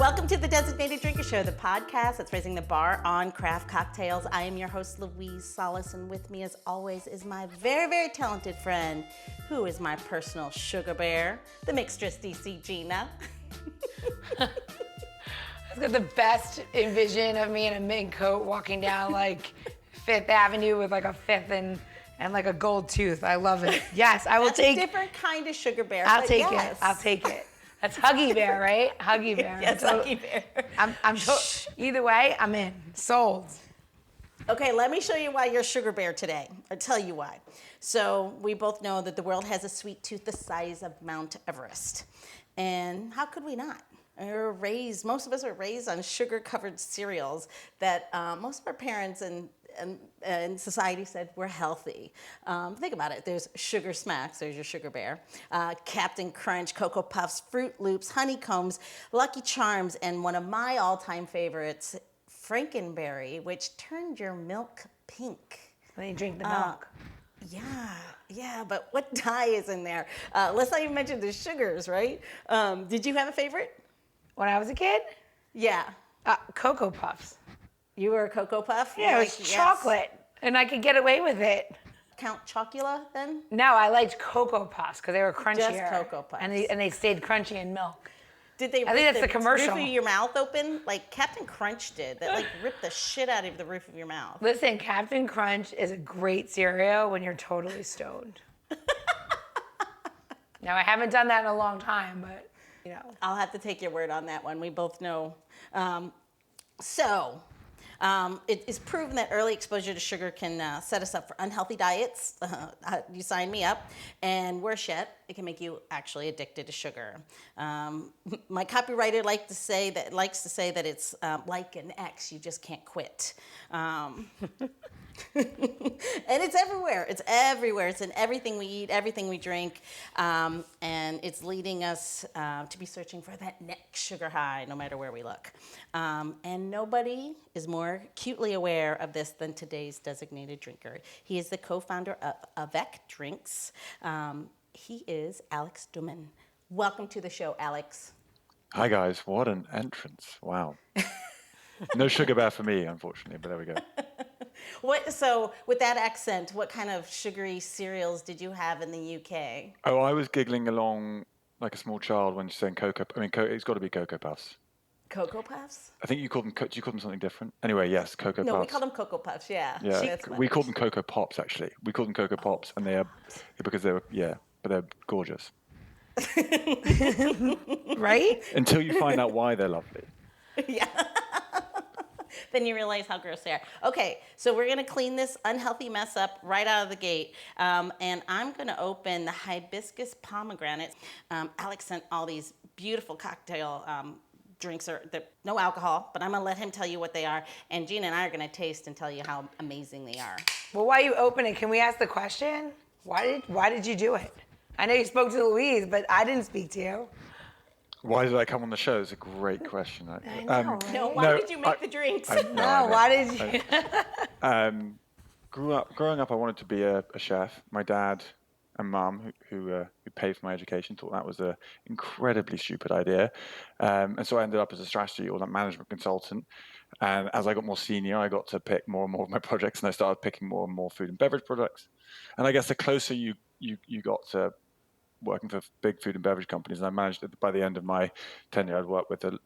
Welcome to the Designated Drinker Show, the podcast that's raising the bar on craft cocktails. I am your host, Louise Solis, and with me, as always, is my very, very talented friend, who is my personal sugar bear, the mixtress DC Gina. I've got the best envision of me in a mink coat walking down like Fifth Avenue with like a fifth and like a gold tooth. I love it. Yes, I will take. That's a different kind of sugar bear. I'll take it. I'll take it. That's Huggy Bear, right? Huggy Bear. Yes, so, Huggy Bear. Either way, I'm in. Sold. Okay, let me show you why you're sugar bear today. I'll tell you why. So we both know that the world has a sweet tooth the size of Mount Everest. And how could we not? Most of us are raised on sugar-covered cereals that most of our parents and society said were healthy. Think about it. There's Sugar Smacks, there's your sugar bear, Captain Crunch, Cocoa Puffs, Fruit Loops, Honeycombs, Lucky Charms, and one of my all-time favorites, Frankenberry, which turned your milk pink. When you drink the milk. Yeah, but what dye is in there? Let's not even mention the sugars, right? Did you have a favorite? When I was a kid? Yeah. Cocoa Puffs. You were a Cocoa Puff? Yeah, it was chocolate, and I could get away with it. Count Chocula then? No, I liked Cocoa Puffs because they were crunchier. Just Cocoa Puffs. And they stayed crunchy in milk. Did they? I think that's the commercial. Roof of your mouth open, like Captain Crunch did. That like ripped the shit out of the roof of your mouth. Listen, Captain Crunch is a great cereal when you're totally stoned. Now I haven't done that in a long time, but you know. I'll have to take your word on that one. We both know. It is proven that early exposure to sugar can set us up for unhealthy diets. You sign me up. And worse yet, it can make you actually addicted to sugar. My copywriter likes to say that it's like an ex, you just can't quit. And it's everywhere. It's everywhere. It's in everything we eat, everything we drink. And it's leading us to be searching for that next sugar high, no matter where we look. And nobody is more acutely aware of this than today's designated drinker. He is the co-founder of AVEC Drinks. He is Alex Doman. Welcome to the show, Alex. Hi, guys. What an entrance. Wow. No sugar bear for me, unfortunately, but there we go. So with that accent, what kind of sugary cereals did you have in the UK? Oh, I was giggling along like a small child when you're saying Cocoa. I mean, it's got to be Cocoa Puffs. Cocoa Puffs? I think you called them. Do you call them something different? Anyway, yes, Cocoa Puffs. No, we call them Cocoa Puffs. Yeah. Yeah, we call them Cocoa Pops actually. We call them Cocoa Pops, and they are because they're but they're gorgeous. Right? Until you find out why they're lovely. Yeah. Then you realize how gross they are. Okay, so we're going to clean this unhealthy mess up right out of the gate. And I'm going to open the hibiscus pomegranate. Alex sent all these beautiful cocktail drinks. They're no alcohol, but I'm going to let him tell you what they are. And Gina and I are going to taste and tell you how amazing they are. Well, while you open it, can we ask the question? Why did you do it? I know you spoke to Louise, but I didn't speak to you. Why did I come on the show? It's a great question. I know, right? No, why did you make the drinks? Why did you? Growing up, I wanted to be a chef. My dad and mum, who paid for my education, thought that was an incredibly stupid idea. And so I ended up as a strategy or management consultant. And as I got more senior, I got to pick more and more of my projects, and I started picking more and more food and beverage products. And I guess the closer you got to working for big food and beverage companies, and I managed it by the end of my tenure. I'd worked with a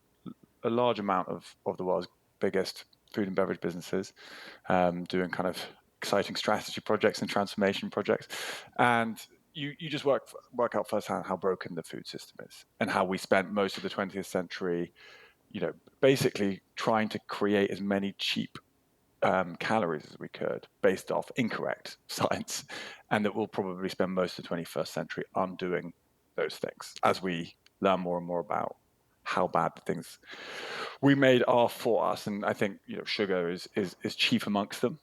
large amount of the world's biggest food and beverage businesses, doing kind of exciting strategy projects and transformation projects. And you just work out firsthand how broken the food system is and how we spent most of the 20th century, basically trying to create as many cheap calories as we could based off incorrect science, and that we'll probably spend most of the 21st century undoing those things as we learn more and more about how bad the things we made are for us. And I think sugar is chief amongst them.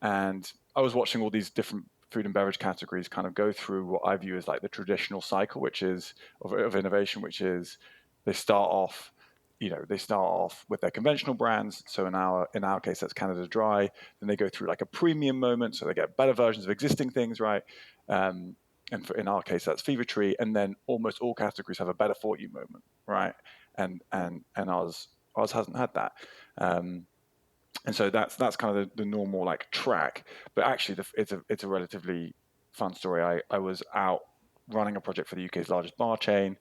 And I was watching all these different food and beverage categories kind of go through what I view as like the traditional cycle, which is of innovation, which is they start off with their conventional brands. So in our case, that's Canada Dry. Then they go through like a premium moment, so they get better versions of existing things, right? and in our case, that's Fever-Tree. And then almost all categories have a better for you moment, right? And ours hasn't had that. And so that's kind of the normal like track. But actually, it's a relatively fun story. I was out running a project for the UK's largest bar chain,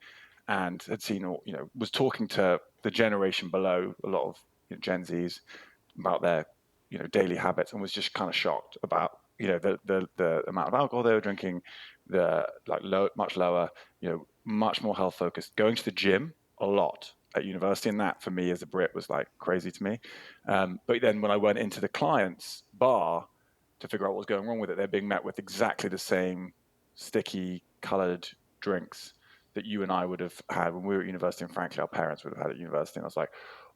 and had seen, was talking to the generation below, a lot of Gen Zs, about their daily habits, and was just kind of shocked about the amount of alcohol they were drinking, the much lower, much more health focused, going to the gym a lot at university, and that for me as a Brit was like crazy to me. But then when I went into the client's bar to figure out what was going wrong with it, they're being met with exactly the same sticky colored drinks that you and I would have had when we were at university, and frankly our parents would have had at university. And I was like,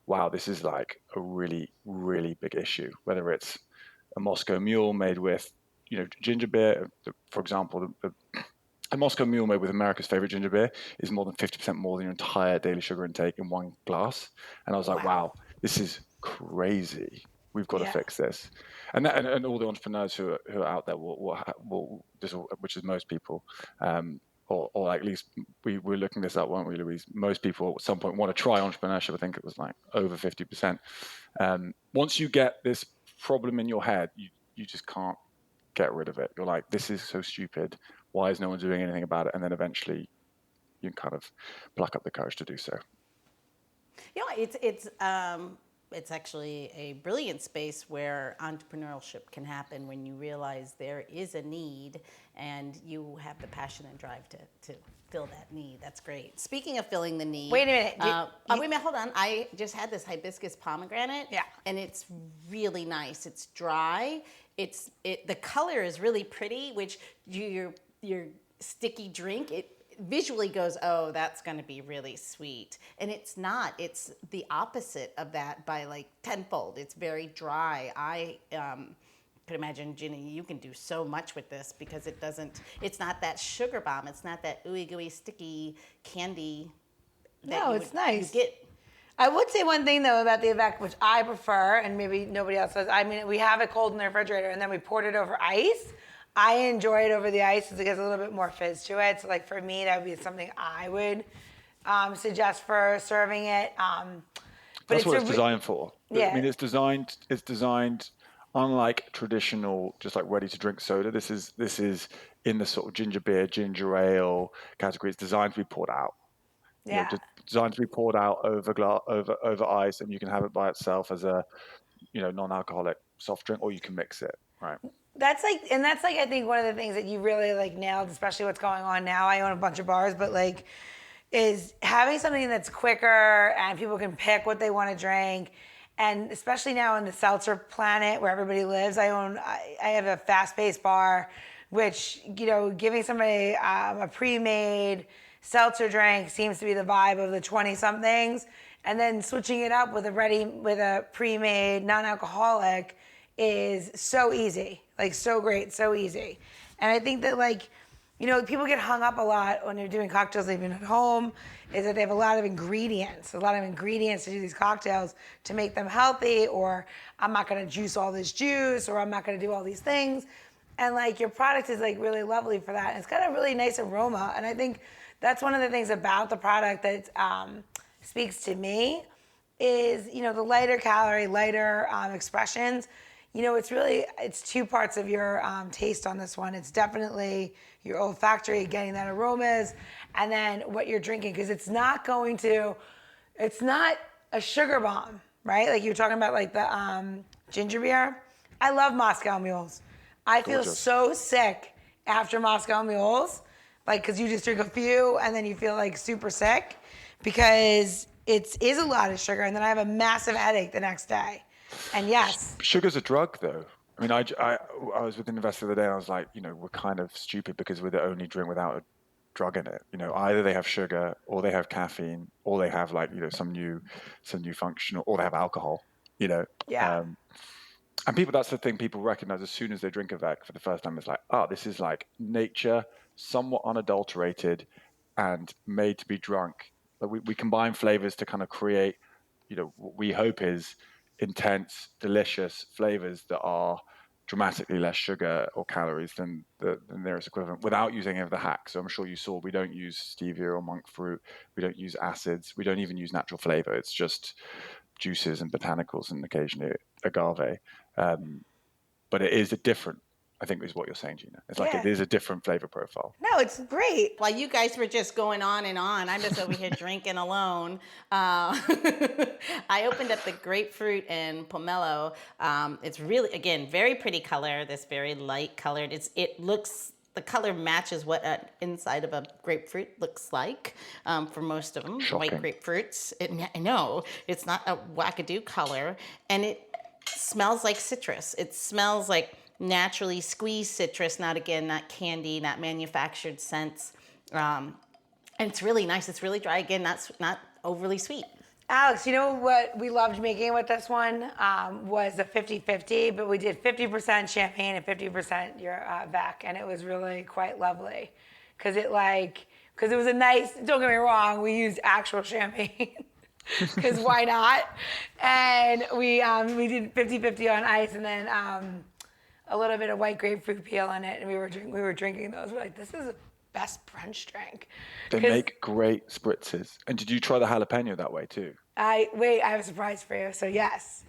wow, this is like a really, really big issue. Whether it's a Moscow Mule made with, ginger beer, for example, a Moscow Mule made with America's favorite ginger beer is more than 50% more than your entire daily sugar intake in one glass. And I was like, wow, this is crazy. We've got to fix this. And all the entrepreneurs who are out there will which is most people, or at least we were looking this up, weren't we, Louise? Most people at some point want to try entrepreneurship. I think it was like over 50%. Once you get this problem in your head, you just can't get rid of it. You're like, this is so stupid. Why is no one doing anything about it? And then eventually you can kind of pluck up the courage to do so. It's actually a brilliant space where entrepreneurship can happen when you realize there is a need and you have the passion and drive to fill that need. That's great. Speaking of filling the need. Wait a minute. Wait a minute, hold on. I just had this hibiscus pomegranate. Yeah. And it's really nice. It's dry. The color is really pretty, which your sticky drink, it visually goes, oh, that's going to be really sweet. And it's not. It's the opposite of that by like tenfold. It's very dry. I could imagine, Gina, you can do so much with this because it's not that sugar bomb. It's not that ooey gooey sticky candy. It's nice. You get. I would say one thing though about the AVEC, which I prefer, and maybe nobody else does. I mean, we have it cold in the refrigerator, and then we poured it over ice. I enjoy it over the ice because it gets a little bit more fizz to it. So like for me, that would be something I would suggest for serving it. That's what it's designed for. Yeah. I mean, it's designed unlike traditional, just like ready to drink soda. This is in the sort of ginger beer, ginger ale category. It's designed to be poured out. Yeah. Designed to be poured out over ice, and you can have it by itself as a non-alcoholic soft drink, or you can mix it. Right. That's like I think one of the things that you really like nailed, especially what's going on now. I own a bunch of bars, but like, is having something that's quicker and people can pick what they want to drink. And especially now in the seltzer planet where everybody lives, I have a fast-paced bar, which, giving somebody a pre-made seltzer drink seems to be the vibe of the 20-somethings. And then switching it up with a pre-made non-alcoholic is so easy, like so great, so easy. And I think that people get hung up a lot when they're doing cocktails even at home, is that they have a lot of ingredients to do these cocktails to make them healthy, or I'm not gonna juice all this juice, or I'm not gonna do all these things. And like your product is like really lovely for that. And it's got a really nice aroma. And I think that's one of the things about the product that speaks to me is, the lighter calorie, lighter expressions. It's two parts of your taste on this one. It's definitely your olfactory, getting that aromas, and then what you're drinking, because it's not a sugar bomb, right? Like you're talking about like the ginger beer. I love Moscow Mules. I feel so sick after Moscow Mules, like, because you just drink a few and then you feel like super sick because it is a lot of sugar, and then I have a massive headache the next day. And yes. Sugar's a drug, though. I mean, I was with an investor the other day, and I was like, we're kind of stupid because we're the only drink without a drug in it. Either they have sugar, or they have caffeine, or they have some new functional, or they have alcohol. Yeah. And that's the thing people recognize as soon as they drink AVEC for the first time. It's like, this is like nature, somewhat unadulterated, and made to be drunk. But we combine flavors to kind of create, what we hope is intense, delicious flavors that are dramatically less sugar or calories than the nearest equivalent without using any of the hacks. So I'm sure you saw we don't use stevia or monk fruit. We don't use acids. We don't even use natural flavor. It's just juices and botanicals and occasionally agave. But it is a different, I think is what you're saying, Gina. It's like it Yeah. is a different flavor profile. No, it's great. While you guys were just going on and on, I'm just over here drinking alone. I opened up the grapefruit and pomelo. It's really, again, very pretty color. This very light colored. The color matches what an inside of a grapefruit looks like for most of them. Shocking. White grapefruits. I know it's not a wackadoo color, and it smells like citrus. It smells like naturally squeezed citrus, not candy, not manufactured scents. And it's really nice. It's really dry. Again, not overly sweet. Alex, you know what we loved making with this one was the 50-50, but we did 50% champagne and 50% your AVEC, and it was really quite lovely. Because it was a nice, don't get me wrong, we used actual champagne. Because why not? And we did 50-50 on ice, and then a little bit of white grapefruit peel in it, and we were drinking those. We're like, this is the best brunch drink. They make great spritzes. And did you try the jalapeno that way too? I have a surprise for you. So yes.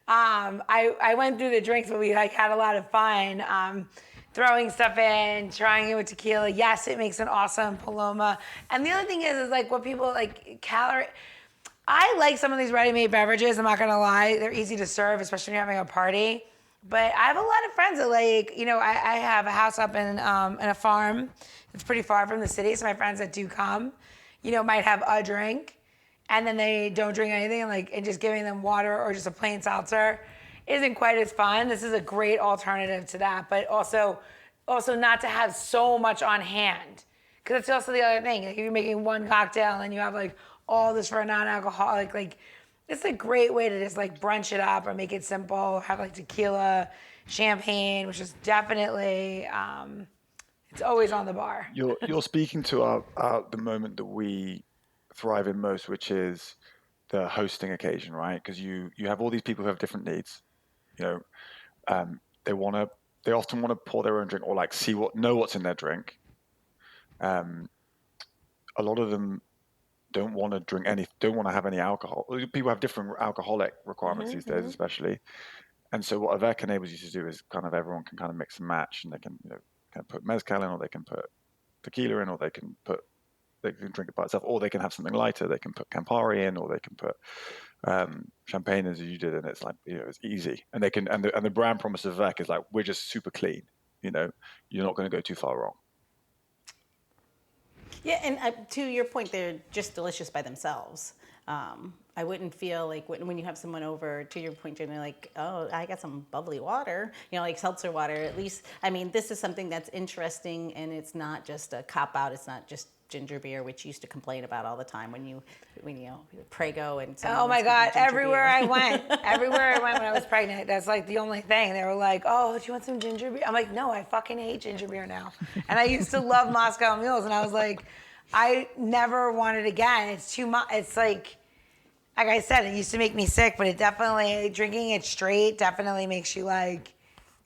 I went through the drinks, but we had a lot of fun. Throwing stuff in, trying it with tequila. Yes, it makes an awesome Paloma. And the other thing is like what people like I like some of these ready-made beverages. I'm not gonna lie, they're easy to serve, especially when you're having a party. But I have a lot of friends that I have a house up in a farm. It's pretty far from the city, so my friends that do come, might have a drink, and then they don't drink anything, and just giving them water or just a plain seltzer isn't quite as fun. This is a great alternative to that, but also not to have so much on hand, because it's also the other thing. Like if you're making one cocktail and you have all this for a non-alcoholic, it's a great way to just brunch it up or make it simple. Have tequila, champagne, which is definitely it's always on the bar. You're speaking to the moment that we thrive in most, which is the hosting occasion, right? Because you have all these people who have different needs. They often want to pour their own drink or know what's in their drink. A lot of them don't want to have any alcohol. People have different alcoholic requirements these days, especially. And so what AVEC enables you to do is everyone can kind of mix and match, and they can put mezcal in, or they can put tequila in, or they can drink it by itself, or they can have something lighter. They can put Campari in, or they can put champagne as you did, and it's it's easy. And the brand promise of AVEC is we're just super clean. You're not going to go too far wrong. Yeah, and to your point, they're just delicious by themselves. I wouldn't feel like when you have someone over, to your point, Gina, oh, I got some bubbly water, seltzer water. At least, this is something that's interesting, and it's not just a cop out. It's not just ginger beer, which you used to complain about all the time when you Prego and. Oh my God! Everywhere I went when I was pregnant, that's the only thing. They were like, "Oh, do you want some ginger beer?" I'm like, "No, I fucking hate ginger beer now." And I used to love Moscow Mules, and I was like, I never want it again. It's too much. It's like I said, it used to make me sick, but it definitely, drinking it straight definitely makes you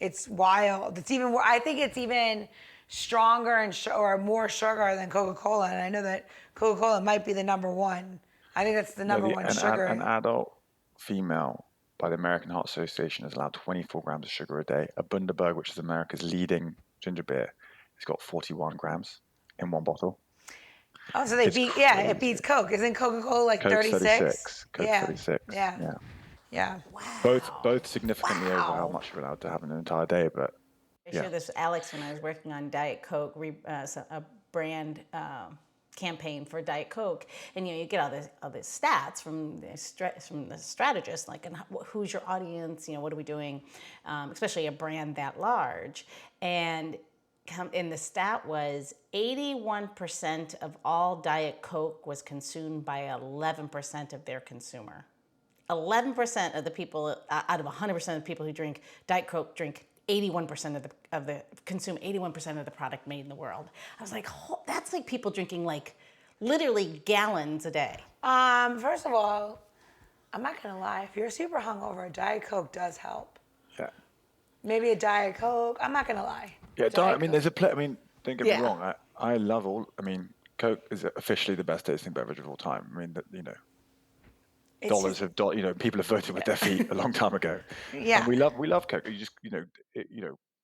it's wild. I think it's even stronger or more sugar than Coca-Cola. And I know that Coca-Cola might be the number one. I think that's the number one sugar. An adult female by the American Heart Association is allowed 24 grams of sugar a day. A Bundaberg, which is America's leading ginger beer, has got 41 grams in one bottle. Oh, so it beats Coke. Isn't Coca-Cola Coke's 36? Coke's 36. Yeah. Wow. Both significantly over how much you're allowed to have in an entire day, but I shared this with Alex when I was working on Diet Coke, a brand campaign for Diet Coke, and you get all these stats from the strategist, and who's your audience, what are we doing, especially a brand that large, and the stat was 81% of all Diet Coke was consumed by 11% of their consumer. 11% of the people out of 100% of the people who drink Diet Coke drink 81% consume 81% of the product made in the world. I was like, that's people drinking literally gallons a day. First of all, I'm not gonna lie. If you're super hungover, Diet Coke does help. yeah. Maybe a Diet Coke. I'm not gonna lie. Yeah, I mean, there's I mean, don't get Yeah. me wrong. I love I mean, Coke is officially the best tasting beverage of all time. I mean, It's dollars just, have people have voted with their feet a long time ago, yeah. and we love Coke. You just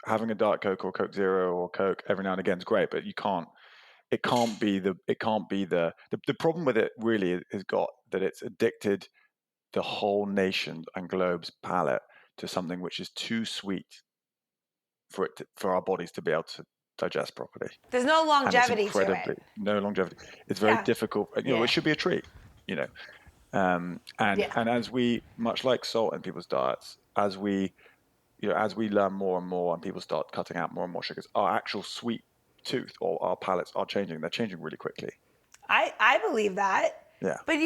having a Diet Coke or Coke Zero or Coke every now and again is great, but it can't be the problem with it really is got that it's addicted the whole nation and globe's palate to something which is too sweet for our bodies to be able to digest properly. There's no And it's longevity to incredibly it. no longevity. It's very Yeah. difficult. Yeah. It should be a treat. You know, and as we, much like salt in people's diets, as we learn more and more, and people start cutting out more and more sugars, our actual sweet tooth or our palates are changing. They're changing really quickly. I believe that. Yeah. But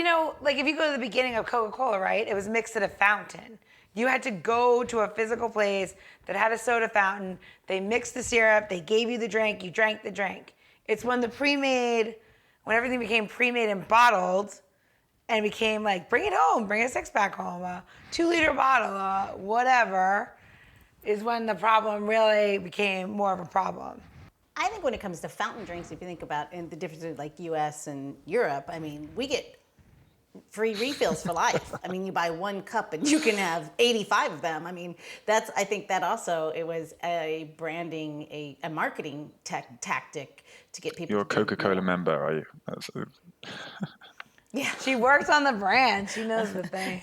like if you go to the beginning of Coca-Cola, right? It was mixed at a fountain. You had to go to a physical place that had a soda fountain. They mixed the syrup. They gave you the drink. You drank the drink. It's when when everything became pre-made and bottled, and it became like, bring it home, bring a 6-pack home, a 2-liter bottle, whatever, is when the problem really became more of a problem. I think when it comes to fountain drinks, if you think about the difference between like U.S. and Europe, I mean, we get free refills for life. I mean, you buy 1 cup and you can have 85 of them. I mean, I think that also, it was a branding, a marketing tactic to get people. You're a Coca-Cola member, are you? Yeah. She works on the brand. She knows the thing.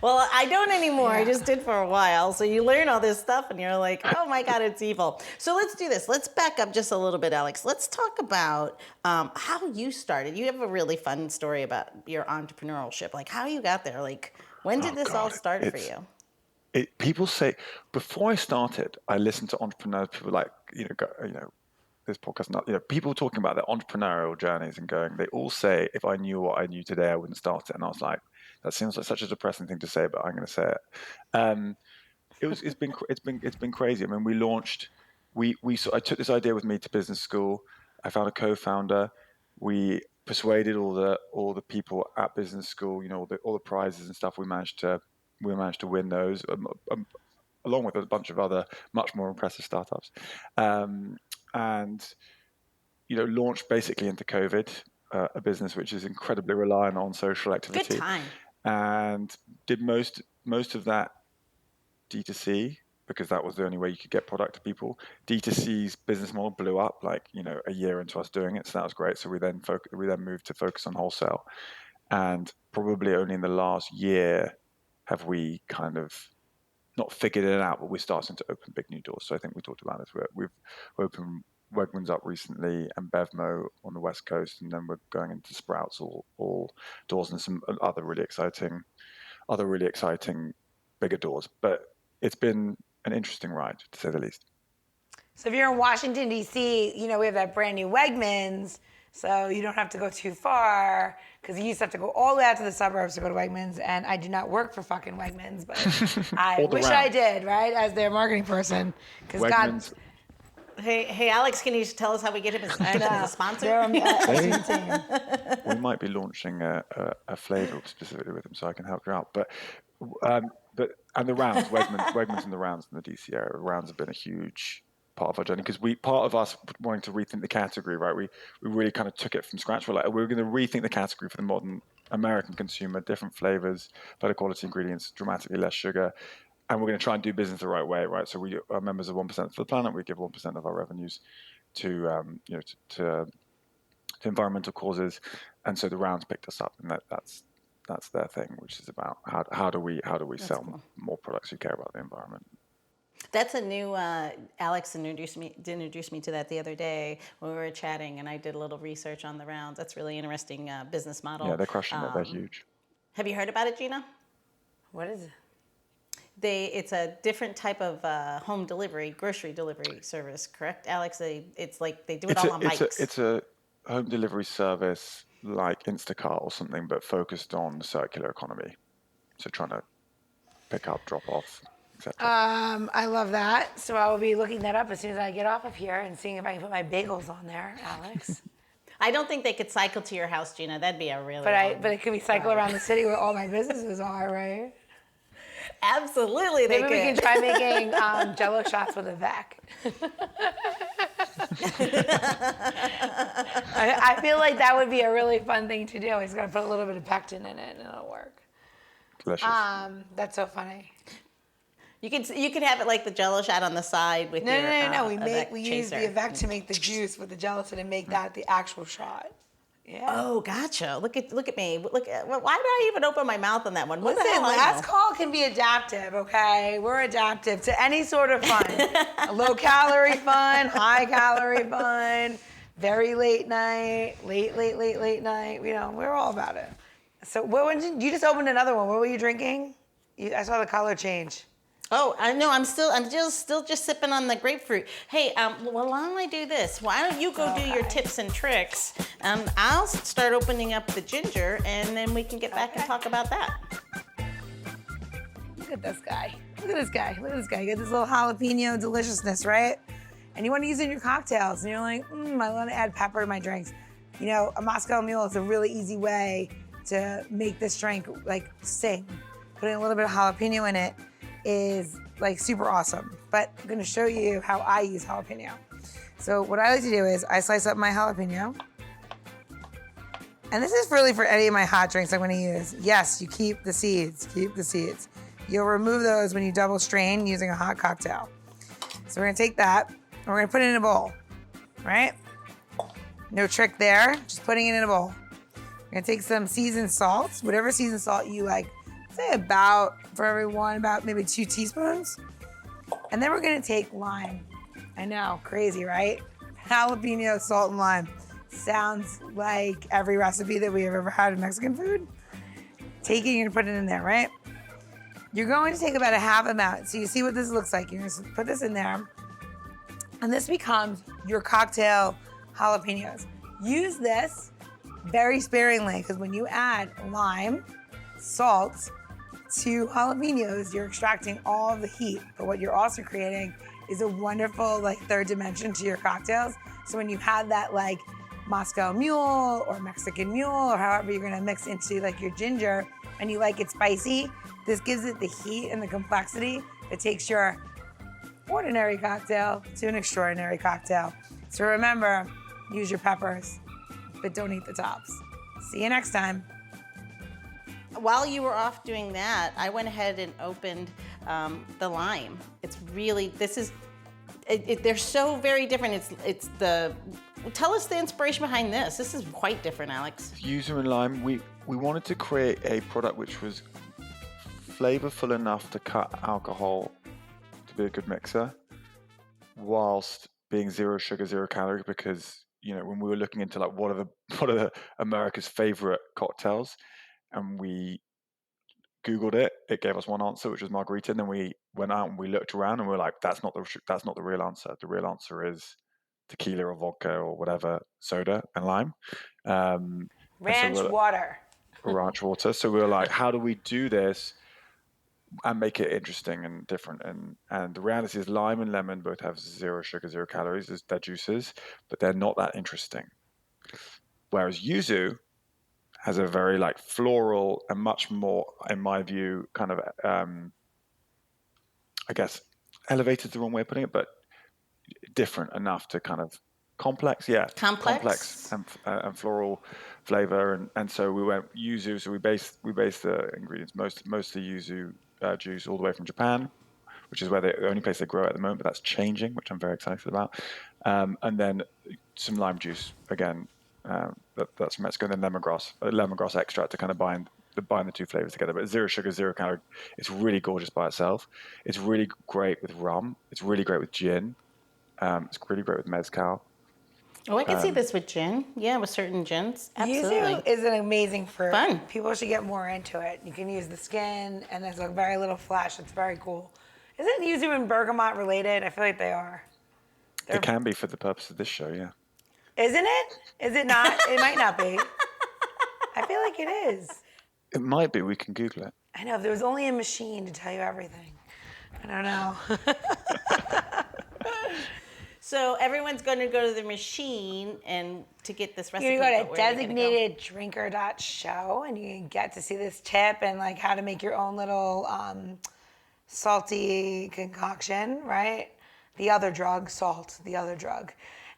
Well, I don't anymore. Yeah. I just did for a while. So you learn all this stuff and you're like, oh my God, it's evil. So let's do this. Let's back up just a little bit, Alex. Let's talk about how you started. You have a really fun story about your entrepreneurship, like how you got there. Like, when did this all start for you? People say, before I started, I listened to entrepreneurs, people like, this podcast, people talking about their entrepreneurial journeys and they all say, if I knew what I knew today, I wouldn't start it. And I was like, that seems like such a depressing thing to say, but I'm going to say it. It's been crazy. I mean, we launched, I took this idea with me to business school. I found a co-founder. We persuaded all the people at business school, all the prizes and stuff. We managed to win those, along with a bunch of other much more impressive startups. And launched basically into COVID, a business which is incredibly reliant on social activity. Good time. And did most of that D2C, because that was the only way you could get product to people. D2C's business model blew up a year into us doing it, so that was great. So we then moved to focus on wholesale, and probably only in the last year have we kind of not figured it out, but we're starting to open big new doors. So I think we talked about this. We've opened Wegmans up recently and Bevmo on the West Coast, and then we're going into Sprouts all doors and some other really exciting bigger doors. But it's been an interesting ride, to say the least. So if you're in Washington, D.C., we have that brand new Wegmans, so you don't have to go too far, because you used to have to go all the way out to the suburbs to go to Wegmans, and I do not work for fucking Wegmans, but I wish I did, right, as their marketing person. Because God... Hey, Alex, can you tell us how we get him as a sponsor? We might be launching a flavor specifically with them, so I can help you out. But the rounds, Wegmans and the rounds in the DC area, rounds have been a huge part of our journey, because part of us wanting to rethink the category, right? We really kind of took it from scratch. We're going to rethink the category for the modern American consumer, different flavors, better quality ingredients, dramatically less sugar. And we're going to try and do business the right way, right? So we are members of 1% for the Planet. We give 1% of our revenues to environmental causes, and so the rounds picked us up, and that's their thing, which is about how do we sell more products who care about the environment. That's a new. Alex introduced me to that the other day when we were chatting, and I did a little research on the rounds. That's really interesting business model. Yeah, they're crushing it. They're huge. Have you heard about it, Gina? What is it? It's a different type of home delivery, grocery delivery service, correct, Alex? It's like they do it all on bikes. It's a home delivery service like Instacart or something, but focused on the circular economy. So trying to pick up, drop off, etc. I love that. So I will be looking that up as soon as I get off of here and seeing if I can put my bagels on there, Alex. I don't think they could cycle to your house, Gina. That'd be a really. But it could be cycle around the city where all my businesses are, right? Absolutely, they Maybe we can could. try making Jello shots with AVEC. I feel like that would be a really fun thing to do. He's gonna put a little bit of pectin in it, and it'll work. Delicious. That's so funny. You could have it like the Jello shot on the side with No, your no. AVEC We use the chaser. AVEC to make the juice with the gelatin and make that the actual shot. Yeah. Oh, gotcha. Look at me. Why did I even open my mouth on that one? What the Listen, hell I last know? call can be adaptive, okay? We're adaptive to any sort of fun. Low calorie fun, high calorie fun, very late night, late night. You know, we're all about it. So you just opened another one. What were you drinking? I saw the color change. Oh, I know. I'm still just sipping on the grapefruit. Hey, well, why don't I do this? Why don't you go do your tips and tricks? I'll start opening up the ginger, and then we can get back and talk about that. Look at this guy. Look at this guy. Look at this guy. You got this little jalapeno deliciousness, right? And you want to use it in your cocktails, and you're like, I want to add pepper to my drinks. You know, a Moscow Mule is a really easy way to make this drink like sing. Putting a little bit of jalapeno in it is like super awesome. But I'm gonna show you how I use jalapeno. So what I like to do is I slice up my jalapeno. And this is really for any of my hot drinks I'm gonna use. Yes, you keep the seeds, You'll remove those when you double strain using a hot cocktail. So we're gonna take that and we're gonna put it in a bowl, right? No trick there, just putting it in a bowl. We're gonna take some seasoned salt, whatever seasoned salt you like. Say about, for everyone, about maybe 2 teaspoons. And then we're gonna take lime. I know, crazy, right? Jalapeno, salt, and lime. Sounds like every recipe that we have ever had in Mexican food. Take it, you're gonna put it in there, right? You're going to take about a half amount. So you see what this looks like. You're gonna put this in there. And this becomes your cocktail jalapenos. Use this very sparingly, because when you add lime, salt, to jalapenos, you're extracting all of the heat. But what you're also creating is a wonderful like third dimension to your cocktails. So when you have that like Moscow Mule or Mexican Mule or however you're gonna mix into like your ginger and you like it spicy, this gives it the heat and the complexity that takes your ordinary cocktail to an extraordinary cocktail. So remember, use your peppers, but don't eat the tops. See you next time. While you were off doing that, I went ahead and opened the lime. It's really, they're so very different. Tell us the inspiration behind this. This is quite different, Alex. Yuzu and lime, we wanted to create a product which was flavorful enough to cut alcohol to be a good mixer, whilst being 0 sugar, 0 calorie, because, you know, when we were looking into like what are the America's favorite cocktails, and we Googled it, it gave us one answer, which was margarita. And then we went out and we looked around and we were like, that's not the real answer. The real answer is tequila or vodka or whatever, soda and lime. Ranch water. Ranch water. So we were like, how do we do this and make it interesting and different? And the reality is lime and lemon both have 0 sugar, 0 calories as their juices, but they're not that interesting. Whereas yuzu has a very like floral and much more, in my view, kind of, I guess, elevated is the wrong way of putting it, but different enough to kind of complex and floral flavor. And so we went yuzu. So we based the ingredients, mostly yuzu juice all the way from Japan, which is where the only place they grow it at the moment, but that's changing, which I'm very excited about. And then some lime juice again. That's from Mexico, and then lemongrass extract to kind of bind the two flavors together. But 0 sugar, 0 calorie. It's really gorgeous by itself. It's really great with rum. It's really great with gin. It's really great with mezcal. Oh, I can see this with gin. Yeah, with certain gins. Absolutely. Yuzu is an amazing fruit. Fun. People should get more into it. You can use the skin, and there's a very little flesh. It's very cool. Isn't yuzu and bergamot related? I feel like they are. It can be for the purpose of this show, yeah. Isn't it? Is it not? It might not be. I feel like it is. It might be. We can Google it. I know. If there was only a machine to tell you everything. I don't know. So everyone's going to go to the machine and to get this recipe. You go but to where are you gonna go? designateddrinker.show and you can get to see this tip and like how to make your own little salty concoction, right? The other drug, salt, the other drug.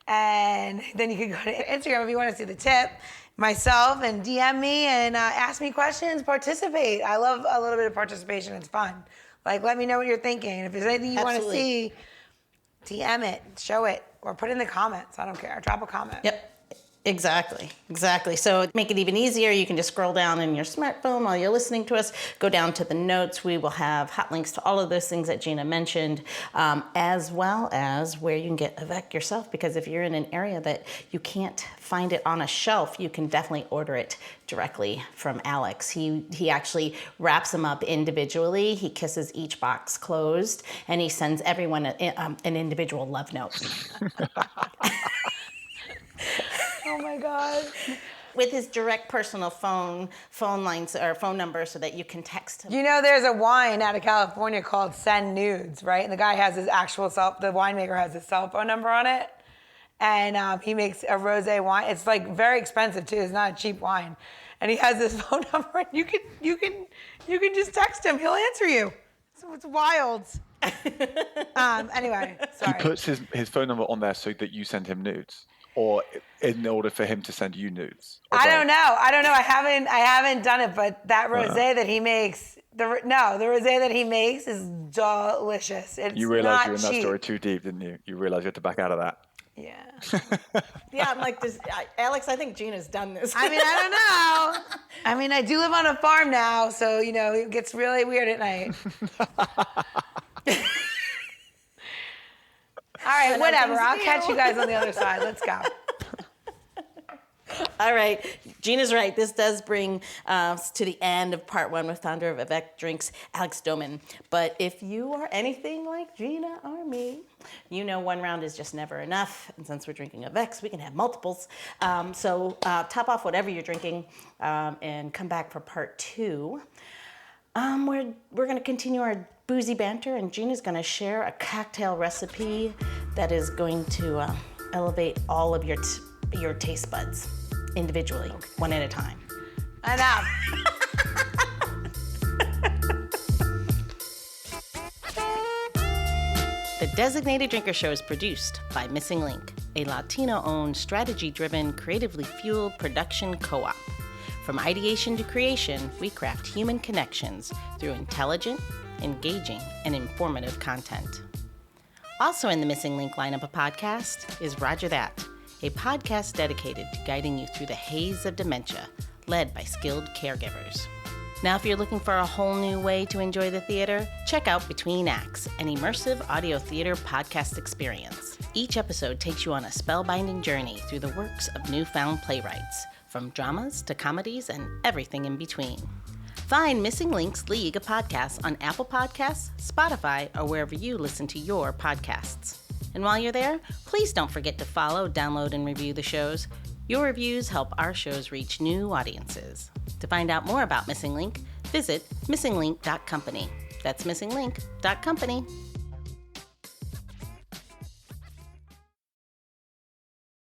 And then you can go to Instagram if you want to see the tip, myself, and DM me and ask me questions, participate. I love a little bit of participation. It's fun. Like, let me know what you're thinking. If there's anything you want to see, DM it, show it, or put it in the comments. I don't care. Drop a comment. Yep. Exactly. So make it even easier. You can just scroll down in your smartphone while you're listening to us. Go down to the notes. We will have hot links to all of those things that Gina mentioned, as well as where you can get AVEC yourself. Because if you're in an area that you can't find it on a shelf, you can definitely order it directly from Alex. He actually wraps them up individually. He kisses each box closed, and he sends everyone an individual love note. Oh my God. With his direct personal phone lines or phone number so that you can text him. You know, there's a wine out of California called Send Nudes, right? And the guy has his the winemaker has his cell phone number on it. And he makes a rosé wine. It's like very expensive too. It's not a cheap wine. And he has his phone number, and you can just text him. He'll answer you. So it's wild. Anyway, sorry. He puts his phone number on there so that you send him nudes, or in order for him to send you nudes. I don't know. I haven't done it, but that rosé that he makes, the rosé that he makes is delicious. It's you realize not you're in that cheap. story too deep, didn't you? You realize you had to back out of that. Yeah. Yeah, I'm like this. Alex, I think Gina's done this. I mean, I don't know. I mean, I do live on a farm now, so, you know, it gets really weird at night. All right, whatever. I'll catch you guys on the other side. Let's go. All right, Gina's right. This does bring us to the end of part one with founder of AVEC Drinks, Alex Doman. But if you are anything like Gina or me, you know one round is just never enough. And since we're drinking AVECs, we can have multiples. So top off whatever you're drinking and come back for part two. We're going to continue our boozy banter, and Gina's going to share a cocktail recipe that is going to elevate all of your taste buds individually, one at a time. Enough. The Designated Drinker Show is produced by Missing Link, a Latino-owned, strategy-driven, creatively fueled production co-op. From ideation to creation, we craft human connections through intelligent, engaging, and informative content. Also in the Missing Link lineup of podcasts is Rodger That, a podcast dedicated to guiding you through the haze of dementia, led by skilled caregivers. Now, if you're looking for a whole new way to enjoy the theater, check out Between Acts, an immersive audio theater podcast experience. Each episode takes you on a spellbinding journey through the works of newfound playwrights, from dramas to comedies and everything in between. Find Missing Link's League of Podcasts on Apple Podcasts, Spotify, or wherever you listen to your podcasts. And while you're there, please don't forget to follow, download, and review the shows. Your reviews help our shows reach new audiences. To find out more about Missing Link, visit missinglink.company. That's missinglink.company.